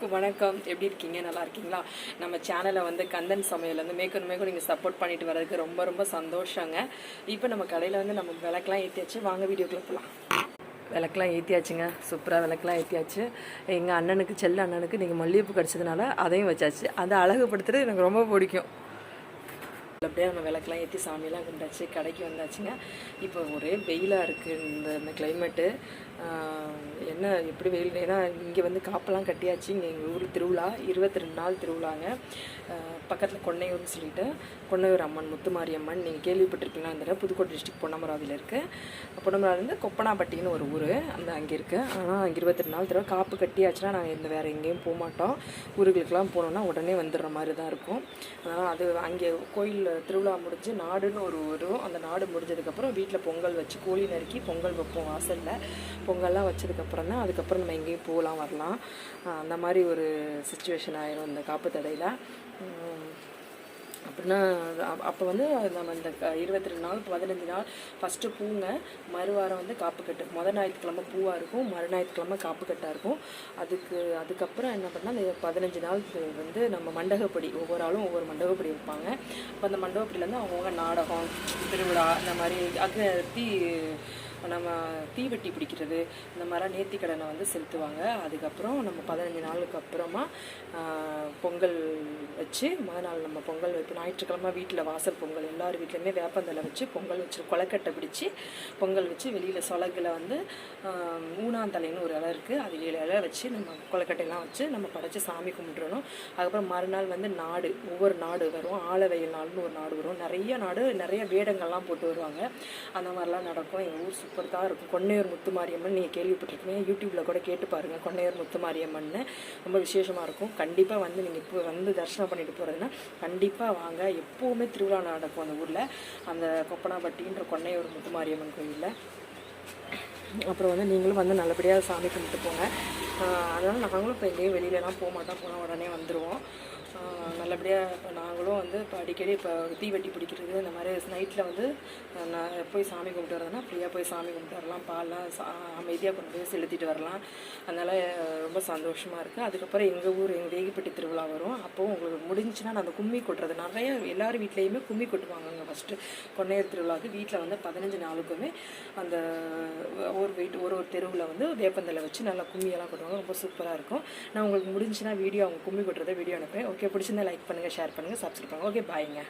எல்லாருக்கும் வணக்கம். எப்படி இருக்கீங்க? நல்லா இருக்கீங்களா? நம்ம சேனலை வந்து கந்தன் சமையல் வந்து மேற்கொண்டு நீங்கள் சப்போர்ட் பண்ணிட்டு வர்றதுக்கு ரொம்ப ரொம்ப சந்தோஷங்க. இப்போ நம்ம கடையில் வந்து நம்ம விளக்கெலாம் ஏற்றியாச்சு. வாங்க வீடியோக்குள்ள போகலாம். விளக்கெலாம் ஏற்றியாச்சுங்க. சூப்பராக விளக்கெலாம் ஏற்றியாச்சு. எங்கள் அண்ணனுக்கு செல்ல அண்ணனுக்கு நீங்கள் மல்லிகைப்பூ கிடச்சதுனால அதையும் வச்சாச்சு. அதை அழகுபடுத்துறது எனக்கு ரொம்ப பிடிக்கும். அப்படியே நம்ம விளக்கெலாம் ஏற்றி சாமியெல்லாம் கும்பிட்டாச்சு. கடைக்கு வந்தாச்சுங்க. இப்போ ஒரே வெயிலாக இருக்குது இந்த கிளைமேட்டு. என்ன எப்படி வெயில், ஏன்னா இங்கே வந்து காப்பெல்லாம் கட்டியாச்சு. இங்கே எங்கள் ஊர் திருவிழா 22 நாள் திருவிழாங்க. பக்கத்தில் கொன்னையூர்னு சொல்லிட்டு கொன்னையூர் அம்மன் முத்துமாரி அம்மன் நீங்கள் கேள்விப்பட்டிருப்பீங்களா? அந்த புதுக்கோட்டை டிஸ்ட்ரிக்ட் பொன்னமராவதியில் இருக்குது. பொன்னமராவதிலேருந்து கொப்பனாப்பட்டின்னு ஒரு ஊர் அங்கே இருக்குது. ஆனால் அங்கே 22 நாள் திருவிழா காப்பு கட்டியாச்சுன்னா நாங்கள் வேறு எங்கேயும் போக மாட்டோம். ஊருகளுக்கெல்லாம் போனோன்னா உடனே வந்துடுற மாதிரி தான் இருக்கும். அதனால் அது அங்கே கோயில் திருவிழா முடிஞ்சு நாடுன்னு ஒரு வரும். அந்த நாடு முடிஞ்சதுக்கப்புறம் வீட்டில் பொங்கல் வச்சு கோழி நறுக்கி பொங்கல் வைப்போம் வாசலில். பொங்கல்லாம் வச்சதுக்கப்புறம் தான் அதுக்கப்புறம் நம்ம எங்கேயும் போகலாம் வரலாம். அந்த மாதிரி ஒரு சுச்சுவேஷன் ஆயிரும் இந்த காப்பு தடையில். அப்படின்னா அப்போ வந்து நம்ம இந்த 22 நாள் 15 நாள் ஃபஸ்ட்டு பூங்க, மறுவாரம் வந்து காப்பு கட்டு. முதல் ஞாயிற்றுக்கிழமை பூவாக இருக்கும், மறு ஞாயிற்றுக்கிழமை காப்பு கட்டாக இருக்கும். அதுக்கப்புறம் என்ன பண்ணால் அந்த 15 நாள் வந்து நம்ம மண்டகப்படி, ஒவ்வொரு ஆளும் ஒவ்வொரு மண்டகப்படி வைப்பாங்க. அப்போ அந்த மண்டகப்படியிலேருந்து அவங்கவுங்க நாடகம், திருவிழா, இந்த மாதிரி நம்ம தீவெட்டி பிடிக்கிறது, இந்த மாதிரிலாம் நேர்த்தி கடனை வந்து செலுத்துவாங்க. அதுக்கப்புறம் நம்ம 15 நாளுக்கு அப்புறமா பொங்கல் வச்சு மறுநாள் நம்ம பொங்கல் வைப்போம். ஞாயிற்றுக்கிழமை வீட்டில் வாசல் பொங்கல், எல்லார் வீட்லேயுமே வேப்பந்தலை வச்சு பொங்கல் வச்சு கொலைக்கட்டை பிடிச்சி பொங்கல் வச்சு வெளியில் சொலகில் வந்து ஊனாந்தலைன்னு ஒரு இலை இருக்குது, அது 7 இலை வச்சு நம்ம கொலைக்கட்டையெல்லாம் வச்சு நம்ம படைச்சி சாமி கும்பிட்றணும். அதுக்கப்புறம் மறுநாள் வந்து நாடு, ஒவ்வொரு நாடு வரும். ஆலவயல் நாடுன்னு ஒரு நாடு வரும். நிறைய வேடங்கள்லாம் போட்டு வருவாங்க. அந்த மாதிரிலாம் நடக்கும். எங்கள் ஊர் சூப்பர் தான் இருக்கும். கொன்னையூர் முத்துமாரியம்மன் நீங்கள் கேள்விப்பட்டிருக்கீங்க, யூடியூப்பில் கூட கேட்டு பாருங்கள். கொன்னையூர் முத்துமாரியம்மன் ரொம்ப விசேஷமாக இருக்கும். கண்டிப்பாக வந்து நீங்கள் இப்போ வந்து தரிசனம் பண்ணிட்டு போகிறதுனா கண்டிப்பாக வாங்க. எப்போவுமே திருவிழா நடக்கும் அந்த ஊரில், அந்த கொப்பனாப்பட்டின்ற கொன்னையூர் முத்துமாரியம்மன் கோயிலில். அப்புறம் வந்து நீங்களும் வந்து நல்லபடியாக சாமி கும்பிட்டு போங்க. அதனால் நாங்களும் இப்போ எங்கேயும் வெளியிலலாம் போக மாட்டோம், போனால் உடனே வந்துடுவோம். நல்லபடியாக இப்போ நாங்களும் வந்து இப்போ அடிக்கடி இப்போ தீவெட்டி பிடிக்கிறது, இந்த மாதிரி நைட்டில் வந்து நான் போய் சாமி கும்பிட்டு வரதுன்னா ஃப்ரீயாக போய் சாமி கும்பிட்டு வரலாம். பால்லாம் அமைதியாக கொண்டு போய் செலுத்திட்டு வரலாம். அதனால் ரொம்ப சந்தோஷமாக இருக்குது. அதுக்கப்புறம் எங்கள் வேகிப்பட்டி திருவிழா வரும். அப்போது உங்களுக்கு முடிஞ்சுன்னா நான் அந்த கும்மி கொட்டுறது, நிறைய எல்லார் வீட்லேயுமே கும்மி கொட்டுவாங்க. அங்கே ஃபஸ்ட்டு கொன்னையூர் திருவிழாவுக்கு வீட்டில் வந்து 15 நாளுக்குமே அந்த ஒரு தெருவில் வந்து வேப்பந்தலை வச்சு நல்லா கும்மியெல்லாம் கொட்டுவாங்க. ரொம்ப சூப்பராக இருக்கும். நான் உங்களுக்கு முடிஞ்சுன்னா அவங்க கும்மி கொட்டுறதை வீடியோ அனுப்புகிறேன். ஓகே, பிடிச்சிருந்தா லைக் பண்ணுங்கள், ஷேர் பண்ணுங்கள், சப்ஸ்கிரைப் பண்ணுங்கள். ஓகே, பாய்ங்க.